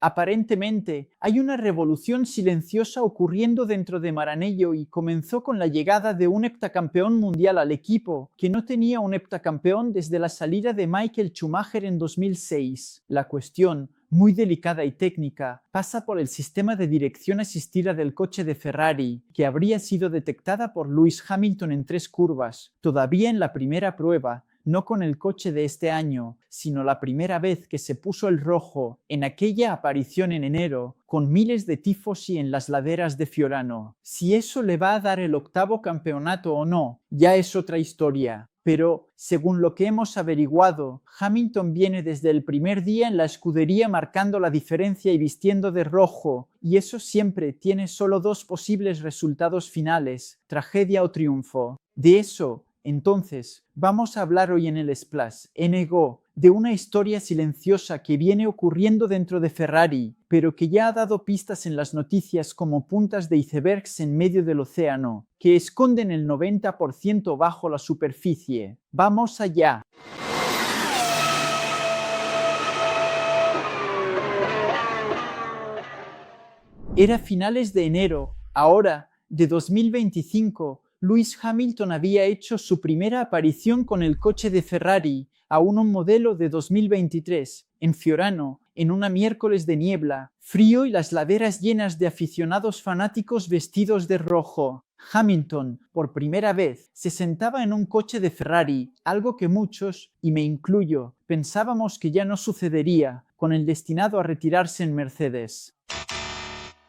Aparentemente, hay una revolución silenciosa ocurriendo dentro de Maranello y comenzó con la llegada de un heptacampeón mundial al equipo, que no tenía un heptacampeón desde la salida de Michael Schumacher en 2006. La cuestión, muy delicada y técnica, pasa por el sistema de dirección asistida del coche de Ferrari, que habría sido detectada por Lewis Hamilton en 3 curvas, todavía en la primera prueba, no con el coche de este año, sino la primera vez que se puso el rojo en aquella aparición en enero, con miles de tifosi en las laderas de Fiorano. Si eso le va a dar el 8º campeonato o no, ya es otra historia. Pero, según lo que hemos averiguado, Hamilton viene desde el primer día en la escudería marcando la diferencia y vistiendo de rojo, y eso siempre tiene solo 2 posibles resultados finales, tragedia o triunfo. De eso, entonces, vamos a hablar hoy en el Splash NGO de una historia silenciosa que viene ocurriendo dentro de Ferrari, pero que ya ha dado pistas en las noticias como puntas de icebergs en medio del océano, que esconden el 90% bajo la superficie. ¡Vamos allá! Era finales de enero, ahora, de 2025, Lewis Hamilton había hecho su primera aparición con el coche de Ferrari, aún un modelo de 2023, en Fiorano, en una miércoles de niebla, frío y las laderas llenas de aficionados fanáticos vestidos de rojo. Hamilton, por primera vez, se sentaba en un coche de Ferrari, algo que muchos, y me incluyo, pensábamos que ya no sucedería, con el destinado a retirarse en Mercedes.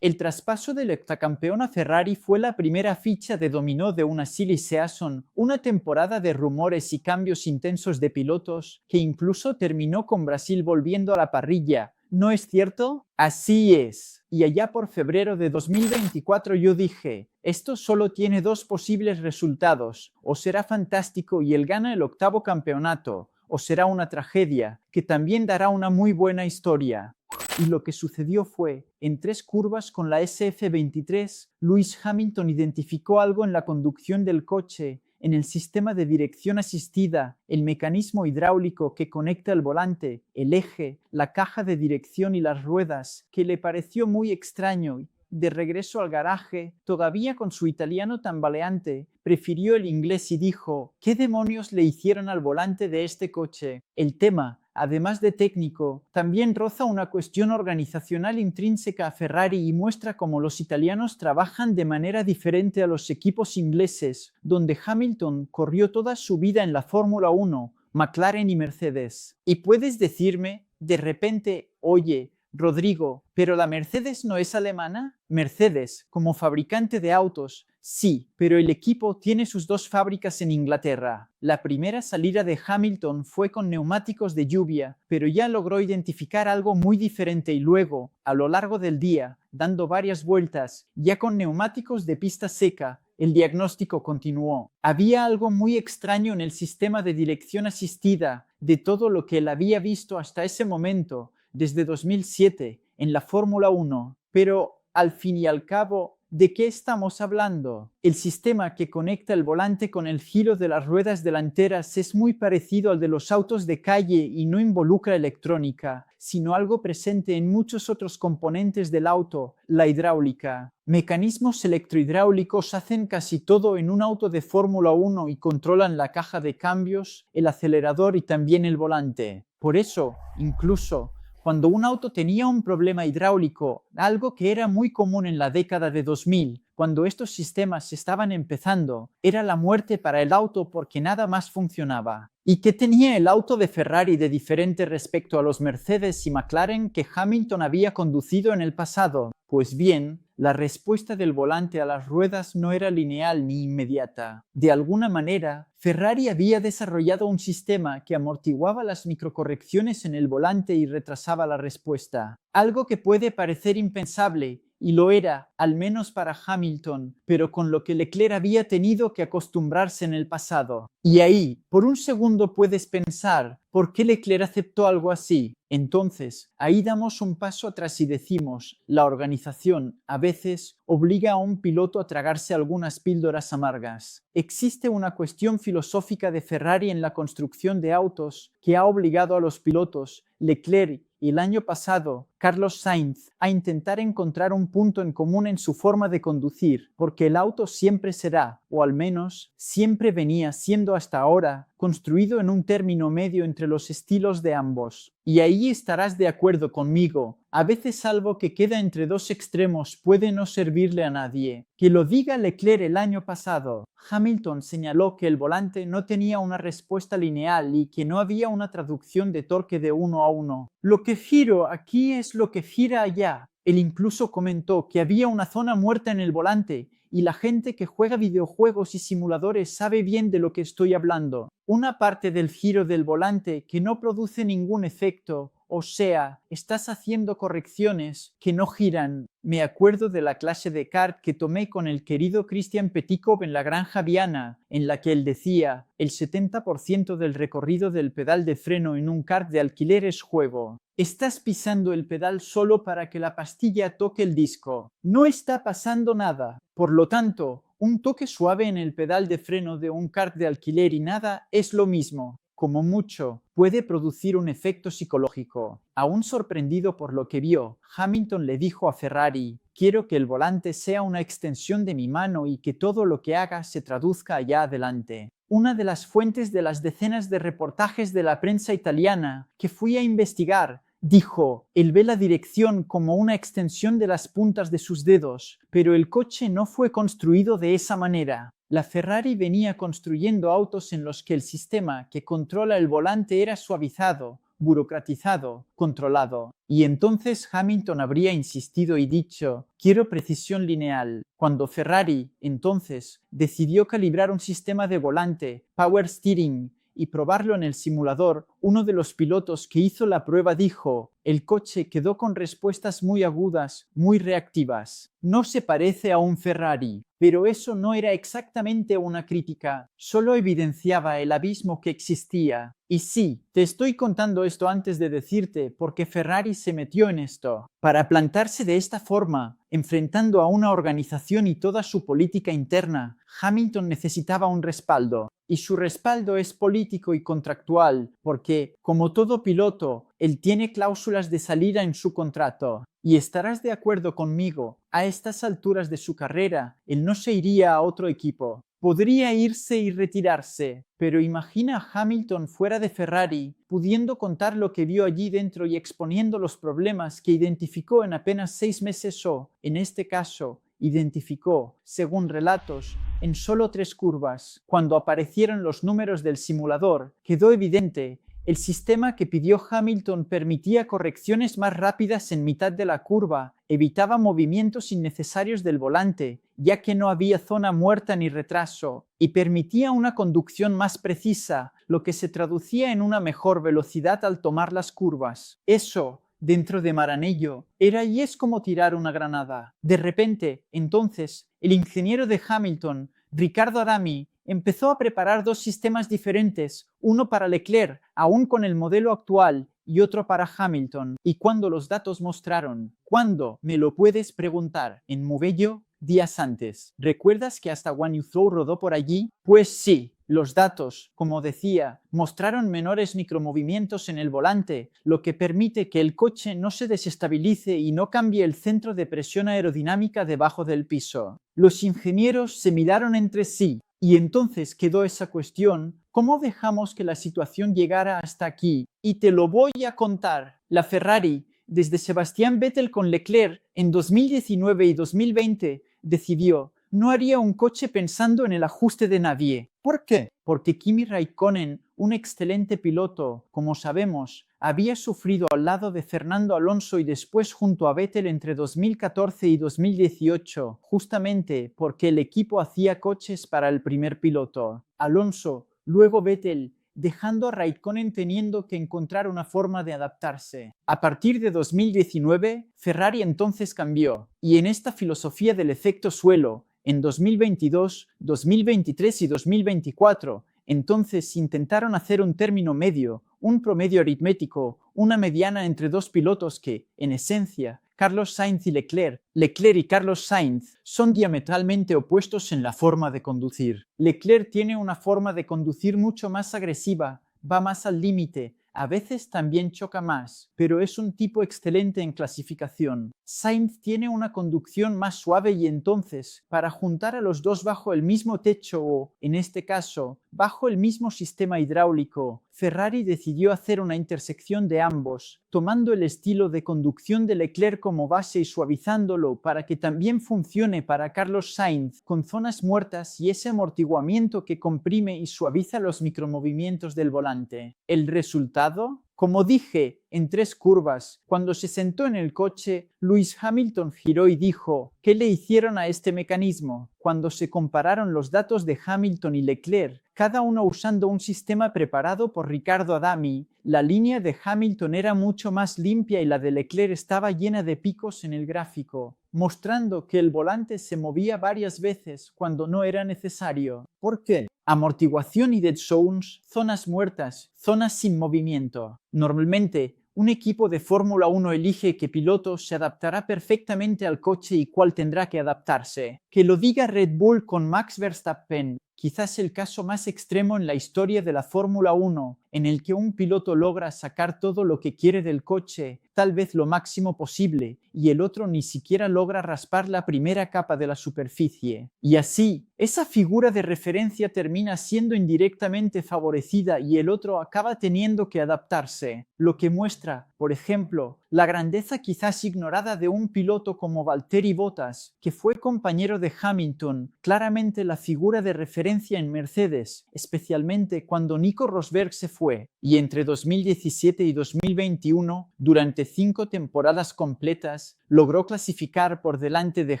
El traspaso del heptacampeón a Ferrari fue la primera ficha de dominó de una silly season, una temporada de rumores y cambios intensos de pilotos, que incluso terminó con Brasil volviendo a la parrilla. ¿No es cierto? Así es. Y allá por febrero de 2024 yo dije, esto solo tiene 2 posibles resultados, o será fantástico y él gana el 8º campeonato, o será una tragedia, que también dará una muy buena historia. Y lo que sucedió fue, en 3 curvas con la SF23, Lewis Hamilton identificó algo en la conducción del coche, en el sistema de dirección asistida, el mecanismo hidráulico que conecta el volante, el eje, la caja de dirección y las ruedas, que le pareció muy extraño. De regreso al garaje, todavía con su italiano tambaleante, prefirió el inglés y dijo, ¿qué demonios le hicieron al volante de este coche? El tema, además de técnico, también roza una cuestión organizacional intrínseca a Ferrari y muestra cómo los italianos trabajan de manera diferente a los equipos ingleses, donde Hamilton corrió toda su vida en la Fórmula 1, McLaren y Mercedes. Y puedes decirme, de repente, oye, Rodrigo, ¿pero la Mercedes no es alemana? Mercedes, como fabricante de autos, sí, pero el equipo tiene sus 2 fábricas en Inglaterra. La primera salida de Hamilton fue con neumáticos de lluvia, pero ya logró identificar algo muy diferente y luego, a lo largo del día, dando varias vueltas, ya con neumáticos de pista seca, el diagnóstico continuó. Había algo muy extraño en el sistema de dirección asistida de todo lo que él había visto hasta ese momento, desde 2007, en la Fórmula 1, pero al fin y al cabo, ¿de qué estamos hablando? El sistema que conecta el volante con el giro de las ruedas delanteras es muy parecido al de los autos de calle y no involucra electrónica, sino algo presente en muchos otros componentes del auto, la hidráulica. Mecanismos electrohidráulicos hacen casi todo en un auto de Fórmula 1 y controlan la caja de cambios, el acelerador y también el volante. Por eso, incluso, cuando un auto tenía un problema hidráulico, algo que era muy común en la década de 2000, cuando estos sistemas estaban empezando, era la muerte para el auto porque nada más funcionaba. ¿Y qué tenía el auto de Ferrari de diferente respecto a los Mercedes y McLaren que Hamilton había conducido en el pasado? Pues bien, la respuesta del volante a las ruedas no era lineal ni inmediata. De alguna manera, Ferrari había desarrollado un sistema que amortiguaba las microcorrecciones en el volante y retrasaba la respuesta. Algo que puede parecer impensable, y lo era, al menos para Hamilton, pero con lo que Leclerc había tenido que acostumbrarse en el pasado. Y ahí, por un segundo puedes pensar, ¿por qué Leclerc aceptó algo así? Entonces, ahí damos un paso atrás y decimos, la organización, a veces, obliga a un piloto a tragarse algunas píldoras amargas. Existe una cuestión filosófica de Ferrari en la construcción de autos que ha obligado a los pilotos, Leclerc y el año pasado Carlos Sainz a intentar encontrar un punto en común en su forma de conducir, porque el auto siempre será, o al menos siempre venía siendo hasta ahora, construido en un término medio entre los estilos de ambos. Y ahí estarás de acuerdo conmigo, a veces algo que queda entre dos extremos puede no servirle a nadie. Que lo diga Leclerc el año pasado. Hamilton señaló que el volante no tenía una respuesta lineal y que no había una traducción de torque de 1 a 1. Lo que giro aquí es lo que gira allá. Él incluso comentó que había una zona muerta en el volante y la gente que juega videojuegos y simuladores sabe bien de lo que estoy hablando. Una parte del giro del volante que no produce ningún efecto, o sea, estás haciendo correcciones que no giran. Me acuerdo de la clase de kart que tomé con el querido Christian Petikov en la Granja Viana, en la que él decía, el 70% del recorrido del pedal de freno en un kart de alquiler es juego. Estás pisando el pedal solo para que la pastilla toque el disco. No está pasando nada. Por lo tanto, un toque suave en el pedal de freno de un kart de alquiler y nada es lo mismo. Como mucho, puede producir un efecto psicológico. Aún sorprendido por lo que vio, Hamilton le dijo a Ferrari, quiero que el volante sea una extensión de mi mano y que todo lo que haga se traduzca allá adelante. Una de las fuentes de las decenas de reportajes de la prensa italiana que fui a investigar dijo, él ve la dirección como una extensión de las puntas de sus dedos, pero el coche no fue construido de esa manera. La Ferrari venía construyendo autos en los que el sistema que controla el volante era suavizado, burocratizado, controlado. Y entonces Hamilton habría insistido y dicho, quiero precisión lineal. Cuando Ferrari, entonces, decidió calibrar un sistema de volante, power steering, y probarlo en el simulador, uno de los pilotos que hizo la prueba dijo, el coche quedó con respuestas muy agudas, muy reactivas. No se parece a un Ferrari, pero eso no era exactamente una crítica, solo evidenciaba el abismo que existía. Y sí, te estoy contando esto antes de decirte porque Ferrari se metió en esto. Para plantarse de esta forma, enfrentando a una organización y toda su política interna, Hamilton necesitaba un respaldo. Y su respaldo es político y contractual, porque, como todo piloto, él tiene cláusulas de salida en su contrato. Y estarás de acuerdo conmigo, a estas alturas de su carrera, él no se iría a otro equipo. Podría irse y retirarse, pero imagina a Hamilton fuera de Ferrari, pudiendo contar lo que vio allí dentro y exponiendo los problemas que identificó en apenas 6 meses o, en este caso, identificó, según relatos, en solo 3 curvas. Cuando aparecieron los números del simulador, quedó evidente. El sistema que pidió Hamilton permitía correcciones más rápidas en mitad de la curva, evitaba movimientos innecesarios del volante, ya que no había zona muerta ni retraso, y permitía una conducción más precisa, lo que se traducía en una mejor velocidad al tomar las curvas. Eso, dentro de Maranello, era y es como tirar una granada. De repente, entonces, el ingeniero de Hamilton, Riccardo Arami, empezó a preparar 2 sistemas diferentes, uno para Leclerc, aún con el modelo actual, y otro para Hamilton. Y cuando los datos mostraron, ¿cuándo? Me lo puedes preguntar. En Mugello, días antes. ¿Recuerdas que hasta Guan Yu Zhou rodó por allí? Pues sí. Los datos, como decía, mostraron menores micromovimientos en el volante, lo que permite que el coche no se desestabilice y no cambie el centro de presión aerodinámica debajo del piso. Los ingenieros se miraron entre sí, y entonces quedó esa cuestión, ¿cómo dejamos que la situación llegara hasta aquí? Y te lo voy a contar. La Ferrari, desde Sebastian Vettel con Leclerc en 2019 y 2020, decidió, no haría un coche pensando en el ajuste de nadie. ¿Por qué? Porque Kimi Raikkonen, un excelente piloto, como sabemos, había sufrido al lado de Fernando Alonso y después junto a Vettel entre 2014 y 2018, justamente porque el equipo hacía coches para el primer piloto. Alonso, luego Vettel, dejando a Raikkonen teniendo que encontrar una forma de adaptarse. A partir de 2019, Ferrari entonces cambió, y en esta filosofía del efecto suelo, en 2022, 2023 y 2024, entonces intentaron hacer un término medio, un promedio aritmético, una mediana entre 2 pilotos que, en esencia, Carlos Sainz y Leclerc y Carlos Sainz son diametralmente opuestos en la forma de conducir. Leclerc tiene una forma de conducir mucho más agresiva, va más al límite, A veces también choca más, pero es un tipo excelente en clasificación. Sainz tiene una conducción más suave y entonces, para juntar a los dos bajo el mismo techo o, en este caso, bajo el mismo sistema hidráulico, Ferrari decidió hacer una intersección de ambos, tomando el estilo de conducción de Leclerc como base y suavizándolo para que también funcione para Carlos Sainz, con zonas muertas y ese amortiguamiento que comprime y suaviza los micromovimientos del volante. ¿El resultado? Como dije, en 3 curvas, cuando se sentó en el coche, Lewis Hamilton giró y dijo, ¿qué le hicieron a este mecanismo? Cuando se compararon los datos de Hamilton y Leclerc, cada uno usando un sistema preparado por Riccardo Adami, la línea de Hamilton era mucho más limpia y la de Leclerc estaba llena de picos en el gráfico, mostrando que el volante se movía varias veces cuando no era necesario. ¿Por qué? Amortiguación y dead zones, zonas muertas, zonas sin movimiento. Normalmente, un equipo de Fórmula 1 elige qué piloto se adaptará perfectamente al coche y cuál tendrá que adaptarse. Que lo diga Red Bull con Max Verstappen, quizás el caso más extremo en la historia de la Fórmula 1, en el que un piloto logra sacar todo lo que quiere del coche, tal vez lo máximo posible, y el otro ni siquiera logra raspar la primera capa de la superficie. Y así, esa figura de referencia termina siendo indirectamente favorecida y el otro acaba teniendo que adaptarse, lo que muestra, por ejemplo, la grandeza quizás ignorada de un piloto como Valtteri Bottas, que fue compañero de Hamilton, claramente la figura de referencia en Mercedes, especialmente cuando Nico Rosberg se fue, y entre 2017 y 2021, durante 5 temporadas completas, logró clasificar por delante de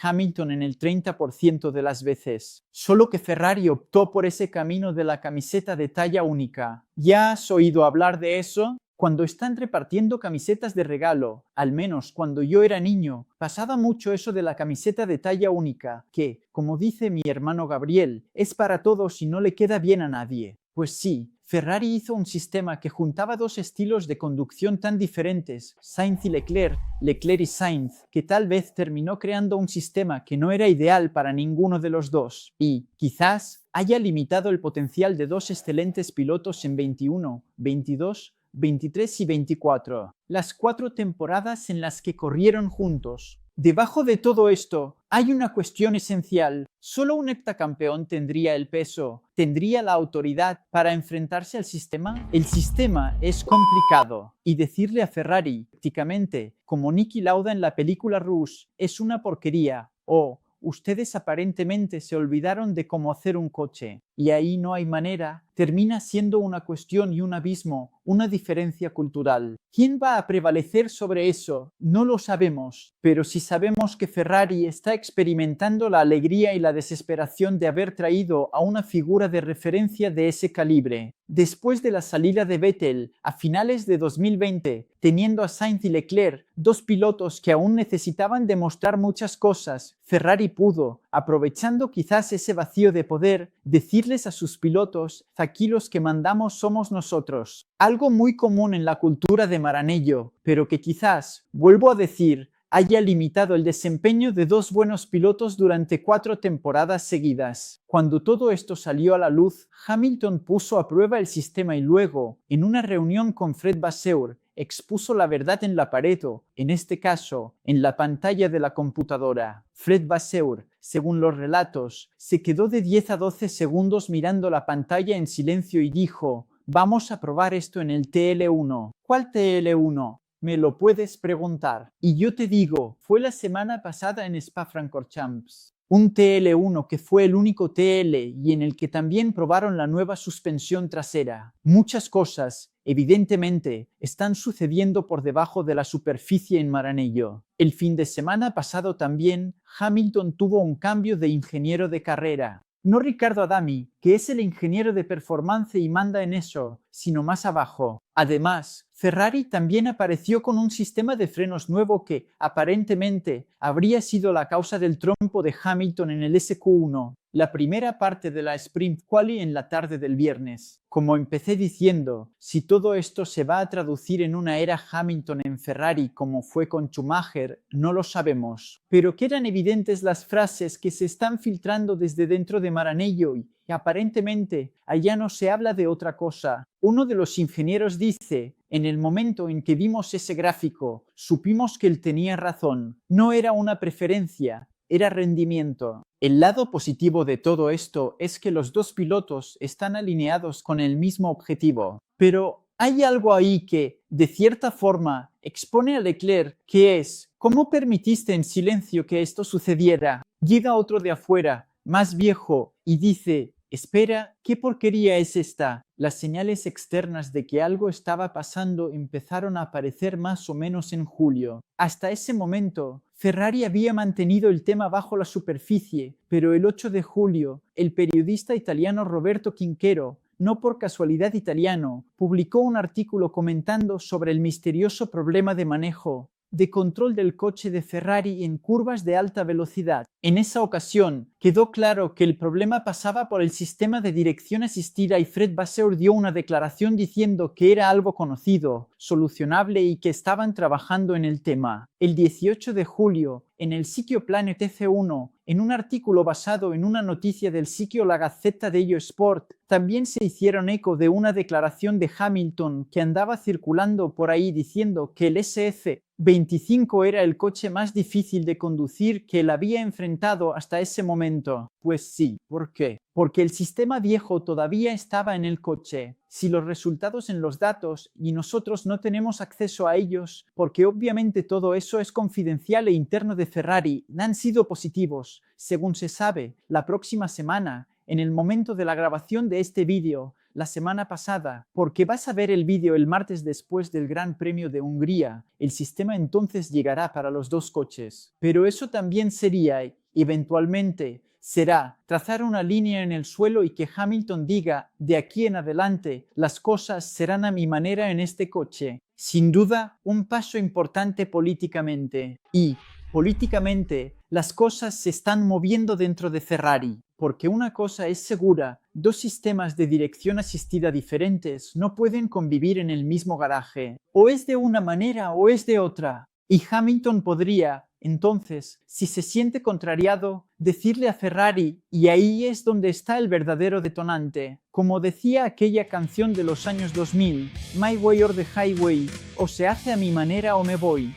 Hamilton en el 30% de las veces. Solo que Ferrari optó por ese camino de la camiseta de talla única. ¿Ya has oído hablar de eso? Cuando están repartiendo camisetas de regalo, al menos cuando yo era niño, pasaba mucho eso de la camiseta de talla única, que, como dice mi hermano Gabriel, es para todos y no le queda bien a nadie. Pues sí, Ferrari hizo un sistema que juntaba 2 estilos de conducción tan diferentes, Sainz y Leclerc, Leclerc y Sainz, que tal vez terminó creando un sistema que no era ideal para ninguno de los dos, y, quizás, haya limitado el potencial de 2 excelentes pilotos en 21, 22, 23 y 24, las 4 temporadas en las que corrieron juntos. Debajo de todo esto, hay una cuestión esencial. ¿Solo un heptacampeón tendría el peso, tendría la autoridad para enfrentarse al sistema? El sistema es complicado, y decirle a Ferrari, prácticamente, como Niki Lauda en la película Rush, es una porquería, o ustedes aparentemente se olvidaron de cómo hacer un coche, y ahí no hay manera, termina siendo una cuestión y un abismo, una diferencia cultural. ¿Quién va a prevalecer sobre eso? No lo sabemos, pero sí sabemos que Ferrari está experimentando la alegría y la desesperación de haber traído a una figura de referencia de ese calibre. Después de la salida de Vettel a finales de 2020, teniendo a Sainz y Leclerc, 2 pilotos que aún necesitaban demostrar muchas cosas, Ferrari pudo, aprovechando quizás ese vacío de poder, decirles a sus pilotos: aquí los que mandamos somos nosotros. Algo muy común en la cultura de Maranello, pero que quizás, vuelvo a decir, haya limitado el desempeño de 2 buenos pilotos durante 4 temporadas seguidas. Cuando todo esto salió a la luz, Hamilton puso a prueba el sistema y luego, en una reunión con Fred Vasseur, expuso la verdad en la pared o, en este caso, en la pantalla de la computadora. Fred Vasseur, según los relatos, se quedó de 10 a 12 segundos mirando la pantalla en silencio y dijo: vamos a probar esto en el TL1. ¿Cuál TL1? Me lo puedes preguntar. Y yo te digo, fue la semana pasada en Spa-Francorchamps. Un TL1 que fue el único TL y en el que también probaron la nueva suspensión trasera. Muchas cosas, evidentemente, están sucediendo por debajo de la superficie en Maranello. El fin de semana pasado también, Hamilton tuvo un cambio de ingeniero de carrera. No Riccardo Adami, que es el ingeniero de performance y manda en eso, sino más abajo. Además, Ferrari también apareció con un sistema de frenos nuevo que, aparentemente, habría sido la causa del trompo de Hamilton en el SQ1, la primera parte de la Sprint Quali en la tarde del viernes. Como empecé diciendo, si todo esto se va a traducir en una era Hamilton en Ferrari como fue con Schumacher, no lo sabemos. Pero quedan evidentes las frases que se están filtrando desde dentro de Maranello y aparentemente allá no se habla de otra cosa. Uno de los ingenieros dice: En el momento en que vimos ese gráfico, supimos que él tenía razón. No era una preferencia, era rendimiento. El lado positivo de todo esto es que los dos pilotos están alineados con el mismo objetivo. Pero hay algo ahí que, de cierta forma, expone a Leclerc, que es: ¿cómo permitiste en silencio que esto sucediera? Llega otro de afuera, más viejo, y dice: espera, ¿qué porquería es esta? Las señales externas de que algo estaba pasando empezaron a aparecer más o menos en julio. Hasta ese momento, Ferrari había mantenido el tema bajo la superficie, pero el 8 de julio, el periodista italiano Roberto Quinquero, no por casualidad italiano, publicó un artículo comentando sobre el misterioso problema de manejo de control del coche de Ferrari en curvas de alta velocidad. En esa ocasión, quedó claro que el problema pasaba por el sistema de dirección asistida y Fred Vasseur dio una declaración diciendo que era algo conocido, solucionable y que estaban trabajando en el tema. El 18 de julio, en el sitio Planet F1, en un artículo basado en una noticia del sitio La Gazzetta dello Sport, también se hicieron eco de una declaración de Hamilton que andaba circulando por ahí diciendo que el SF25 era el coche más difícil de conducir que él había enfrentado hasta ese momento. Pues sí, ¿por qué? Porque el sistema viejo todavía estaba en el coche. Si los resultados en los datos y nosotros no tenemos acceso a ellos, porque obviamente todo eso es confidencial e interno de Ferrari, han sido positivos. Según se sabe, la próxima semana, en el momento de la grabación de este vídeo, la semana pasada, porque vas a ver el vídeo el martes después del Gran Premio de Hungría, el sistema entonces llegará para los dos coches. Pero eso también sería, eventualmente, será trazar una línea en el suelo y que Hamilton diga: de aquí en adelante, las cosas serán a mi manera en este coche. Sin duda, un paso importante políticamente. Y, políticamente, las cosas se están moviendo dentro de Ferrari. Porque una cosa es segura: dos sistemas de dirección asistida diferentes no pueden convivir en el mismo garaje. O es de una manera o es de otra. Y Hamilton podría, entonces, si se siente contrariado, decirle a Ferrari, y ahí es donde está el verdadero detonante. Como decía aquella canción de los años 2000, My Way or the Highway, o se hace a mi manera o me voy.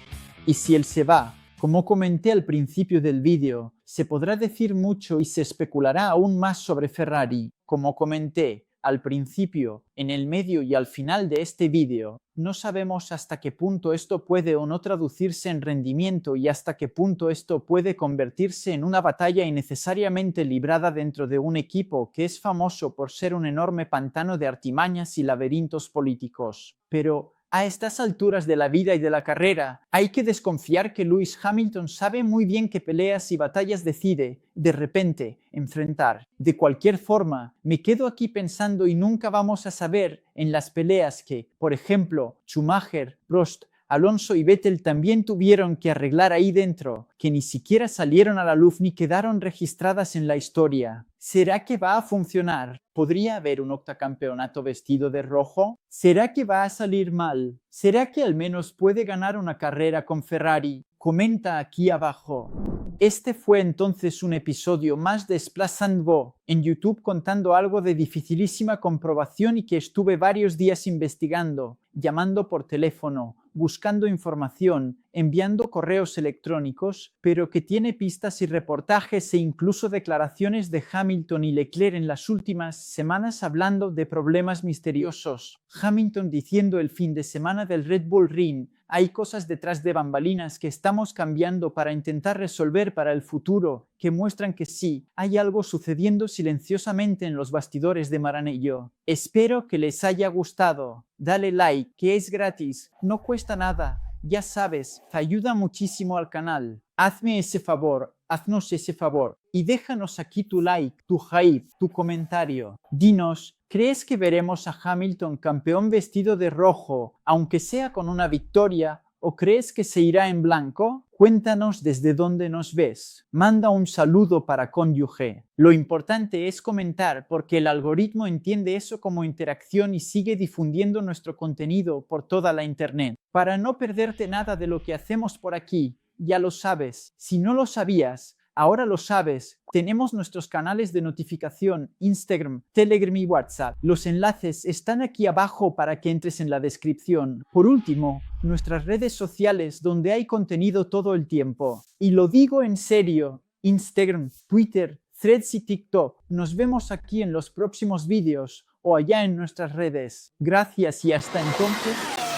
Y si él se va, como comenté al principio del vídeo, se podrá decir mucho y se especulará aún más sobre Ferrari. Como comenté al principio, en el medio y al final de este vídeo, no sabemos hasta qué punto esto puede o no traducirse en rendimiento y hasta qué punto esto puede convertirse en una batalla innecesariamente librada dentro de un equipo que es famoso por ser un enorme pantano de artimañas y laberintos políticos. Pero a estas alturas de la vida y de la carrera, hay que desconfiar que Lewis Hamilton sabe muy bien qué peleas y batallas decide, de repente, enfrentar. De cualquier forma, me quedo aquí pensando y nunca vamos a saber en las peleas que, por ejemplo, Schumacher, Prost, Alonso y Vettel también tuvieron que arreglar ahí dentro, que ni siquiera salieron a la luz ni quedaron registradas en la historia. ¿Será que va a funcionar? ¿Podría haber un octacampeonato vestido de rojo? ¿Será que va a salir mal? ¿Será que al menos puede ganar una carrera con Ferrari? Comenta aquí abajo. Este fue entonces un episodio más de Splash and Go en YouTube, contando algo de dificilísima comprobación y que estuve varios días investigando, llamando por teléfono, buscando información, enviando correos electrónicos, pero que tiene pistas y reportajes e incluso declaraciones de Hamilton y Leclerc en las últimas semanas hablando de problemas misteriosos. Hamilton diciendo el fin de semana del Red Bull Ring: hay cosas detrás de bambalinas que estamos cambiando para intentar resolver para el futuro, que muestran que sí, hay algo sucediendo silenciosamente en los bastidores de Maranello. Espero que les haya gustado. Dale like, que es gratis, no cuesta nada. Ya sabes, te ayuda muchísimo al canal. Hazme ese favor, haznos ese favor y déjanos aquí tu like, tu hype, tu comentario. Dinos, ¿crees que veremos a Hamilton campeón vestido de rojo, aunque sea con una victoria, o crees que se irá en blanco? Cuéntanos desde dónde nos ves. Manda un saludo para Cónyuge. Lo importante es comentar porque el algoritmo entiende eso como interacción y sigue difundiendo nuestro contenido por toda la internet. Para no perderte nada de lo que hacemos por aquí, ya lo sabes. Si no lo sabías, Ahora lo sabes, tenemos nuestros canales de notificación, Instagram, Telegram y WhatsApp. Los enlaces están aquí abajo para que entres en la descripción. Por último, nuestras redes sociales donde hay contenido todo el tiempo. Y lo digo en serio, Instagram, Twitter, Threads y TikTok. Nos vemos aquí en los próximos vídeos o allá en nuestras redes. Gracias y hasta entonces.